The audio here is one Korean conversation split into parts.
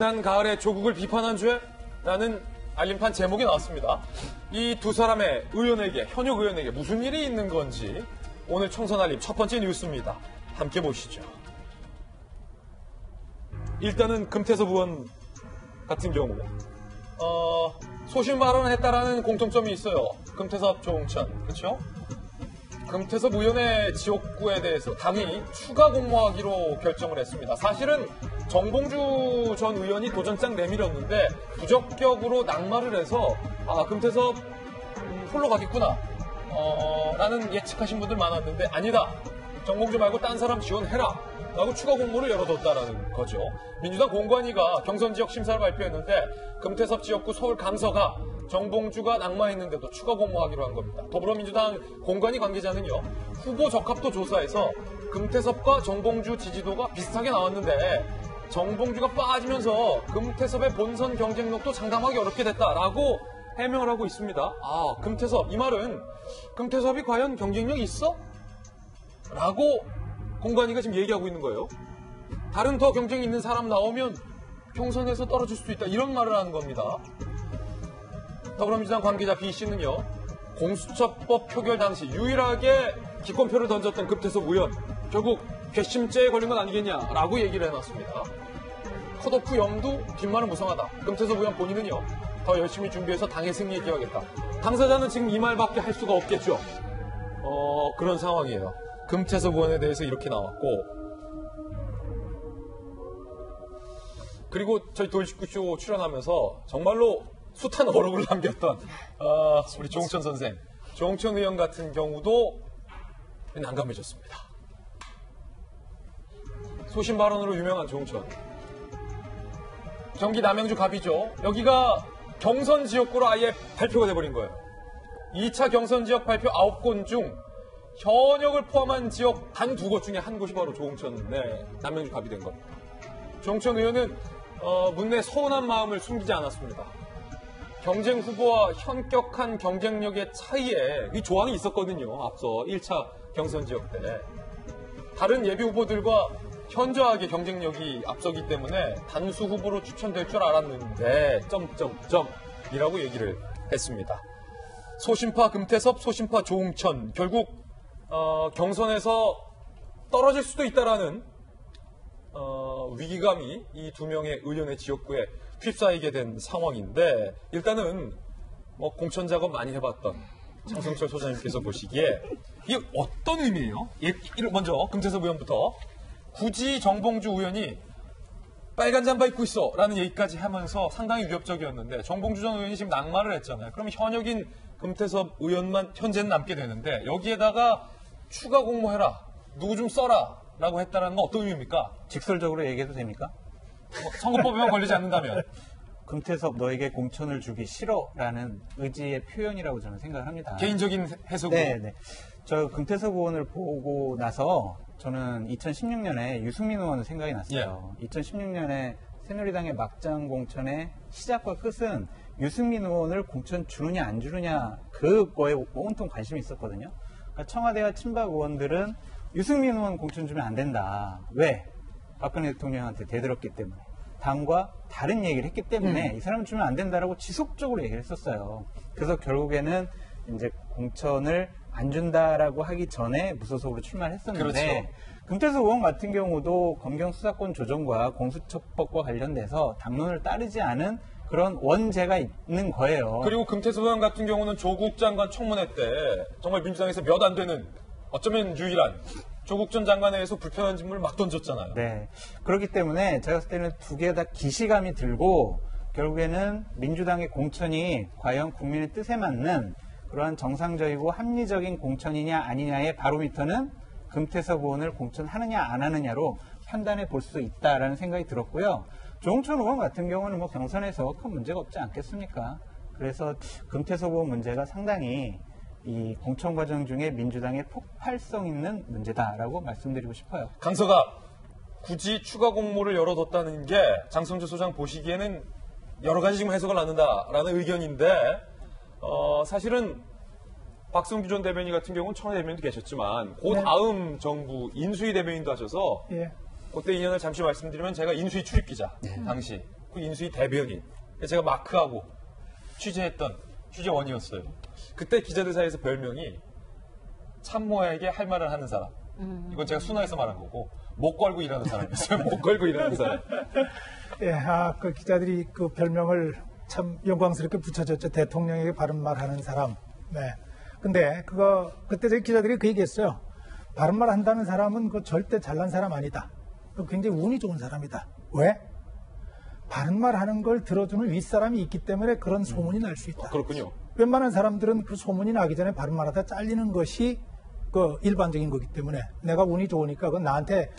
지난 가을에 조국을 비판한 죄? 라는 알림판 제목이 나왔습니다. 이 두 사람의 의원에게, 현역 의원에게 무슨 일이 있는 건지 오늘 총선 알림 첫 번째 뉴스입니다. 함께 보시죠. 일단은 금태섭 의원 같은 경우 소신 발언을 했다라는 공통점이 있어요. 금태섭, 조홍천, 그렇죠? 금태섭 의원의 지역구에 대해서 당이 추가 공모하기로 결정을 했습니다. 사실은 정봉주 전 의원이 도전장 내밀었는데 부적격으로 낙마를 해서 금태섭 홀로 가겠구나 라는 예측하신 분들 많았는데 아니다. 정봉주 말고 딴 사람 지원해라 라고 추가 공모를 열어뒀다라는 거죠. 민주당 공관위가 경선지역 심사를 발표했는데 금태섭 지역구 서울 강서가 정봉주가 낙마했는데도 추가 공모하기로 한 겁니다. 더불어민주당 공관위 관계자는요. 후보 적합도 조사에서 금태섭과 정봉주 지지도가 비슷하게 나왔는데 정봉주가 빠지면서 금태섭의 본선 경쟁력도 장담하기 어렵게 됐다라고 해명을 하고 있습니다. 금태섭, 이 말은 금태섭이 과연 경쟁력이 있어? 라고 공관위가 지금 얘기하고 있는 거예요. 다른 더 경쟁이 있는 사람 나오면 경선에서 떨어질 수도 있다. 이런 말을 하는 겁니다. 더불어민주당 관계자 B씨는요. 공수처법 표결 당시 유일하게 기권표를 던졌던 금태섭 의원 결국 괘씸죄에 걸린 건 아니겠냐라고 얘기를 해놨습니다. 컷오프 염두 뒷말은 무성하다. 금태섭 의원 본인은요. 더 열심히 준비해서 당의 승리에 기여하겠다. 당사자는 지금 이 말밖에 할 수가 없겠죠. 그런 상황이에요. 금태섭 의원에 대해서 이렇게 나왔고 그리고 저희 돌직구쇼 출연하면서 정말로 숱한 어록을 남겼던 우리 조홍천 선생, 조홍천 의원 같은 경우도 난감해졌습니다. 소신 발언으로 유명한 조홍천. 경기 남양주 갑이죠. 여기가 경선 지역구로 아예 발표가 돼버린 거예요. 2차 경선 지역 발표 9곳 중 현역을 포함한 지역 단 2곳 중에 한 곳이 바로 조홍천, 남양주 갑이 된 겁니다. 조홍천 의원은 문내 서운한 마음을 숨기지 않았습니다. 경쟁 후보와 현격한 경쟁력의 차이에 이 조항이 있었거든요. 앞서 1차 경선 지역 때. 다른 예비 후보들과 현저하게 경쟁력이 앞서기 때문에 단수 후보로 추천될 줄 알았는데 이라고 얘기를 했습니다. 소신파 금태섭, 소신파 조홍천 결국 경선에서 떨어질 수도 있다라는 위기감이 이 두 명의 의원의 지역구에 휩싸이게 된 상황인데 일단은 공천 작업 많이 해봤던 장성철 소장님께서 보시기에 이게 어떤 의미예요? 먼저 금태섭 의원부터 굳이 정봉주 의원이 빨간 잠바 입고 있어 라는 얘기까지 하면서 상당히 위협적이었는데 정봉주 전 의원이 지금 낙마를 했잖아요. 그럼 현역인 금태섭 의원만 현재는 남게 되는데 여기에다가 추가 공모해라 누구 좀 써라 라고 했다는 건 어떤 의미입니까? 직설적으로 얘기해도 됩니까? 선거법에만 걸리지 않는다면 금태섭 너에게 공천을 주기 싫어라는 의지의 표현이라고 저는 생각을 합니다. 개인적인 해석으로. 네. 저 금태섭 의원을 보고 나서 저는 2016년에 유승민 의원 생각이 났어요. 2016년에 새누리당의 막장 공천의 시작과 끝은 유승민 의원을 공천 주느냐 안 주느냐 그거에 온통 관심이 있었거든요. 그러니까 청와대와 친박 의원들은 유승민 의원 공천 주면 안 된다. 왜? 박근혜 대통령한테 대들었기 때문에. 당과 다른 얘기를 했기 때문에 이 사람은 주면 안 된다라고 지속적으로 얘기를 했었어요. 그래서 결국에는 이제 공천을 안 준다라고 하기 전에 무소속으로 출마를 했었는데 그렇죠. 금태섭 의원 같은 경우도 검경 수사권 조정과 공수처법과 관련돼서 당론을 따르지 않은 그런 원죄가 있는 거예요. 그리고 금태섭 의원 같은 경우는 조국 장관 청문회 때 정말 민주당에서 몇 안 되는 어쩌면 유일한 조국 전 장관에 의해서 불편한 질문을 막 던졌잖아요. 네. 그렇기 때문에 제가 봤을 때는 두 개 다 기시감이 들고 결국에는 민주당의 공천이 과연 국민의 뜻에 맞는 그러한 정상적이고 합리적인 공천이냐 아니냐의 바로미터는 금태섭 의원을 공천하느냐 안 하느냐로 판단해 볼 수 있다라는 생각이 들었고요. 조홍천 의원 같은 경우는 경선에서 큰 문제가 없지 않겠습니까? 그래서 금태섭 의원 문제가 상당히 이 공천 과정 중에 민주당의 폭발성 있는 문제다라고 말씀드리고 싶어요. 강서가 굳이 추가 공모를 열어뒀다는 게 장성주 소장 보시기에는 여러 가지 지금 해석을 낳는다라는 의견인데 사실은 박성규 전 대변인 같은 경우는 청와대 대변인도 계셨지만 그 다음 정부 인수위 대변인도 하셔서 그때 인연을 잠시 말씀드리면 제가 인수위 출입기자 당시 그 인수위 대변인. 제가 마크하고 취재했던 취재원이었어요. 그때 기자들 사이에서 별명이 참모에게 할 말을 하는 사람. 이건 제가 순화해서 말한 거고, 목 걸고 일하는 사람이었어요. 목 걸고 일하는 사람. 예, 그 기자들이 그 별명을 참 영광스럽게 붙여줬죠. 대통령에게 바른 말 하는 사람. 네. 근데 그때 저희 기자들이 그 얘기했어요. 바른 말 한다는 사람은 그 절대 잘난 사람 아니다. 굉장히 운이 좋은 사람이다. 왜? 바른 말 하는 걸 들어주는 윗사람이 있기 때문에 그런 소문이 날 수 있다. 그렇군요. 웬만한 사람들은 그 소문이 나기 전에 바른 말 하다 잘리는 것이 그 일반적인 거기 때문에 내가 운이 좋으니까 그건 나한테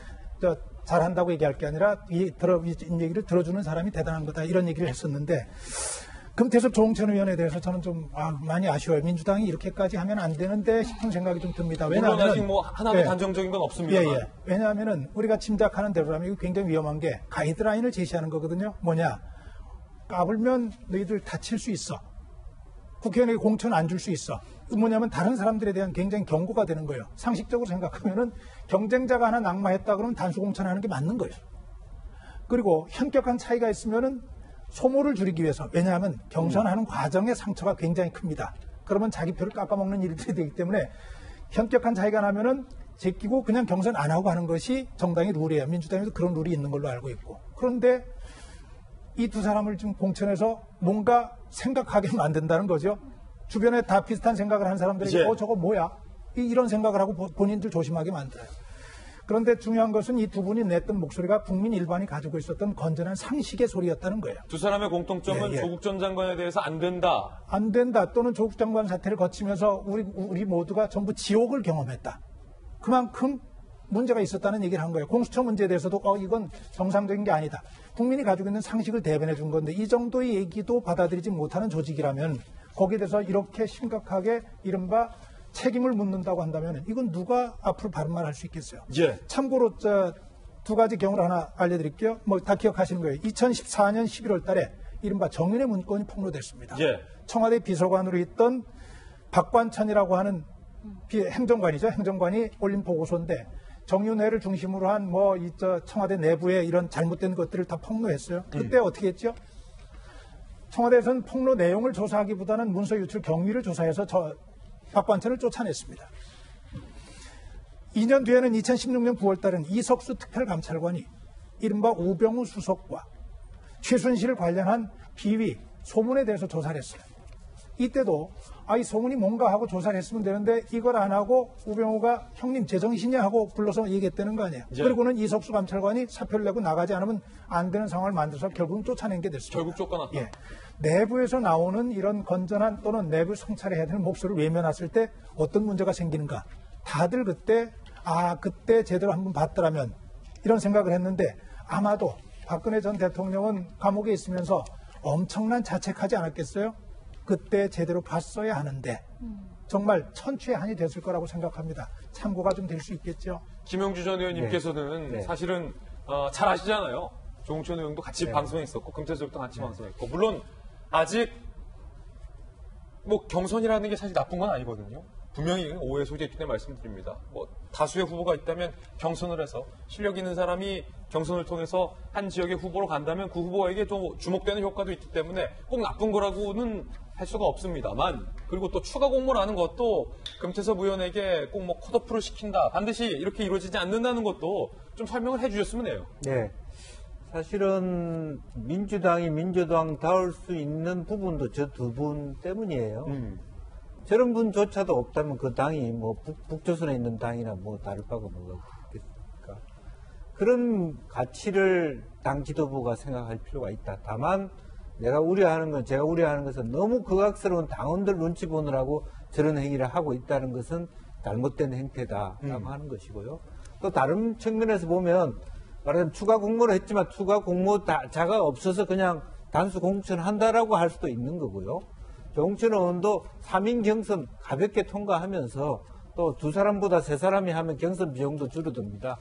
잘한다고 얘기할 게 아니라 이 얘기를 들어주는 사람이 대단한 거다. 이런 얘기를 했었는데 금태섭 조홍천 의원에 대해서 저는 좀 많이 아쉬워요. 민주당이 이렇게까지 하면 안 되는데 싶은 생각이 좀 듭니다. 물론 아직 뭐 하나도 단정적인 건 없습니다만. 예. 왜냐하면은 우리가 짐작하는 대로라면 이거 굉장히 위험한 게 가이드라인을 제시하는 거거든요. 뭐냐? 까불면 너희들 다칠 수 있어. 국회의원에게 공천 안 줄 수 있어. 뭐냐면 다른 사람들에 대한 굉장히 경고가 되는 거예요. 상식적으로 생각하면은 경쟁자가 하나 낙마했다 그러면 단수 공천하는 게 맞는 거예요. 그리고 현격한 차이가 있으면은 소모를 줄이기 위해서, 왜냐하면 경선하는 과정의 상처가 굉장히 큽니다. 그러면 자기 표를 깎아먹는 일들이 되기 때문에 현격한 차이가 나면은 제끼고 그냥 경선 안 하고 하는 것이 정당의 룰이에요. 민주당에도 그런 룰이 있는 걸로 알고 있고. 그런데 이 두 사람을 지금 공천해서 뭔가 생각하게 만든다는 거죠. 주변에 다 비슷한 생각을 하는 사람들이 저거 뭐야? 이런 생각을 하고 본인들 조심하게 만들어요. 그런데 중요한 것은 이 두 분이 냈던 목소리가 국민 일반이 가지고 있었던 건전한 상식의 소리였다는 거예요. 두 사람의 공통점은 조국 전 장관에 대해서 안 된다. 안 된다. 또는 조국 장관 사태를 거치면서 우리 모두가 전부 지옥을 경험했다. 그만큼 문제가 있었다는 얘기를 한 거예요. 공수처 문제에 대해서도 이건 정상적인 게 아니다. 국민이 가지고 있는 상식을 대변해 준 건데 이 정도의 얘기도 받아들이지 못하는 조직이라면 거기에 대해서 이렇게 심각하게 이른바 책임을 묻는다고 한다면 이건 누가 앞으로 바른 말 할 수 있겠어요. 예. 참고로 두 가지 경우를 하나 알려드릴게요. 뭐 다 기억하시는 거예요. 2014년 11월 달에 이른바 정윤의 문건이 폭로됐습니다. 예. 청와대 비서관으로 있던 박관천이라고 하는 행정관이죠. 행정관이 올린 보고서인데 정윤회를 중심으로 한 청와대 내부의 이런 잘못된 것들을 다 폭로했어요. 그때 어떻게 했죠? 청와대에서는 폭로 내용을 조사하기보다는 문서 유출 경위를 조사해서 박관천을 쫓아냈습니다. 2년 뒤에는 2016년 9월 달은 이석수 특별감찰관이 이른바 우병우 수석과 최순실 관련한 비위, 소문에 대해서 조사를 했어요. 이때도 이 소문이 뭔가 하고 조사를 했으면 되는데 이걸 안 하고 우병우가 형님 제정신이야 하고 불러서 얘기했다는 거 아니에요. 그리고는 이석수 감찰관이 사표를 내고 나가지 않으면 안 되는 상황을 만들어서 결국은 쫓아낸 게 됐습니다. 결국 쫓겨났다. 예. 내부에서 나오는 이런 건전한 또는 내부 성찰해야 되는 목소리를 외면했을 때 어떤 문제가 생기는가. 다들 그때 제대로 한번 봤더라면 이런 생각을 했는데 아마도 박근혜 전 대통령은 감옥에 있으면서 엄청난 자책하지 않았겠어요? 그때 제대로 봤어야 하는데 정말 천추의 한이 됐을 거라고 생각합니다. 참고가 좀 될 수 있겠죠. 김영주 전 의원님께서는 사실은 잘 아시잖아요. 조홍천 의원도 같이 방송했었고 금태섭도 같이 방송했고 물론 아직 경선이라는 게 사실 나쁜 건 아니거든요. 분명히 오해 소지가 있기 때문에 말씀드립니다. 다수의 후보가 있다면 경선을 해서 실력 있는 사람이 경선을 통해서 한 지역의 후보로 간다면 그 후보에게 좀 주목되는 효과도 있기 때문에 꼭 나쁜 거라고는 할 수가 없습니다만 그리고 또 추가 공모라는 것도 금태섭 의원에게 꼭 컷오프를 시킨다. 반드시 이렇게 이루어지지 않는다는 것도 좀 설명을 해 주셨으면 해요. 네. 사실은 민주당이 민주당다울 수 있는 부분도 저 두 분 때문이에요. 저런 분조차도 없다면 그 당이 북조선에 있는 당이나 다를 바가 뭐가 있겠습니까? 그런 가치를 당 지도부가 생각할 필요가 있다. 다만 제가 우려하는 것은 너무 극악스러운 당원들 눈치 보느라고 저런 행위를 하고 있다는 것은 잘못된 행태다라고 하는 것이고요. 또 다른 측면에서 보면 말하자면 추가 공모를 했지만 추가 공모자가 없어서 그냥 단수 공천한다라고 할 수도 있는 거고요. 조홍천 의원도 3인 경선 가볍게 통과하면서 또 두 사람보다 세 사람이 하면 경선 비용도 줄어듭니다.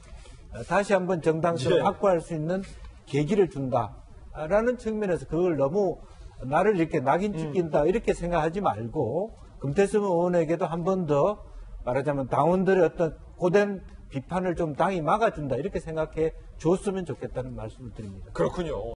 다시 한번 정당성을 확보할 수 있는 계기를 준다라는 측면에서 그걸 너무 나를 이렇게 낙인 찍힌다 이렇게 생각하지 말고 금태섭 의원에게도 한 번 더 말하자면 당원들의 어떤 고된 비판을 좀 당이 막아준다 이렇게 생각해 줬으면 좋겠다는 말씀을 드립니다. 그렇군요.